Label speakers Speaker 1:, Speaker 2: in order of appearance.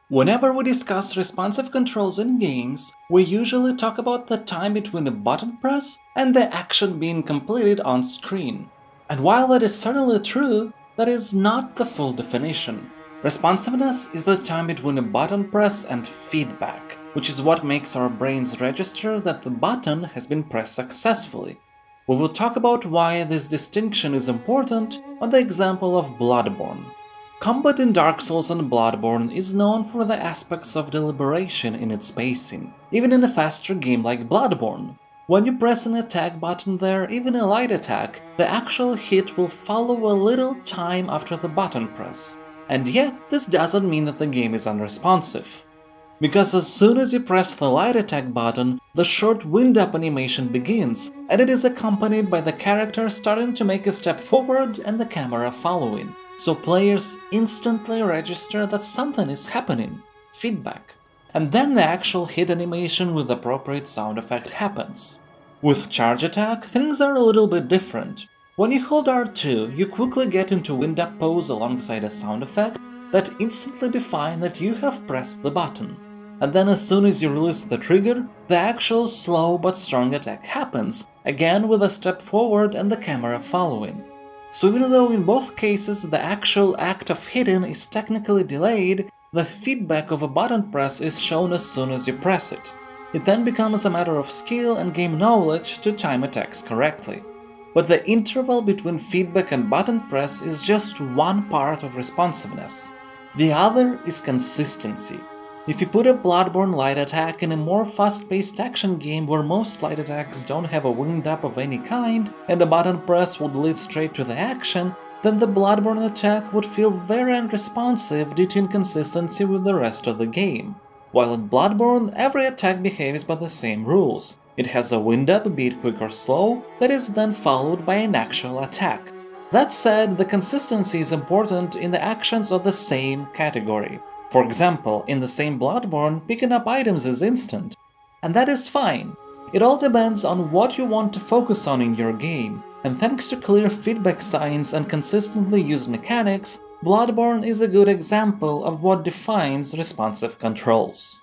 Speaker 1: Whenever we discuss responsive controls in games, we usually talk about the time between a button press and the action being completed on screen. And while that is certainly true, that is not the full definition. Responsiveness is the time between a button press and feedback, which is what makes our brains register that the button has been pressed successfully. We will talk about why this distinction is important on the example of Bloodborne. Combat in Dark Souls and Bloodborne is known for the aspects of deliberation in its pacing, even in a faster game like Bloodborne. When you press an attack button there, even a light attack, the actual hit will follow a little time after the button press. And yet, this doesn't mean that the game is unresponsive. Because as soon as you press the light attack button, the short wind-up animation begins, and it is accompanied by the character starting to make a step forward and the camera following. So players instantly register that something is happening, feedback. And then the actual hit animation with the appropriate sound effect happens. With charge attack, things are a little bit different. When you hold R2, you quickly get into wind-up pose alongside a sound effect that instantly defines that you have pressed the button. And then as soon as you release the trigger, the actual slow but strong attack happens, again with a step forward and the camera following. So even though in both cases the actual act of hitting is technically delayed, the feedback of a button press is shown as soon as you press it. It then becomes a matter of skill and game knowledge to time attacks correctly. But the interval between feedback and button press is just one part of responsiveness. The other is consistency. If you put a Bloodborne light attack in a more fast-paced action game where most light attacks don't have a wind-up of any kind and the button press would lead straight to the action, then the Bloodborne attack would feel very unresponsive due to inconsistency with the rest of the game. While in Bloodborne, every attack behaves by the same rules. It has a wind-up, be it quick or slow, that is then followed by an actual attack. That said, the consistency is important in the actions of the same category. For example, in the same Bloodborne, picking up items is instant. And that is fine. It all depends on what you want to focus on in your game, and thanks to clear feedback signs and consistently used mechanics, Bloodborne is a good example of what defines responsive controls.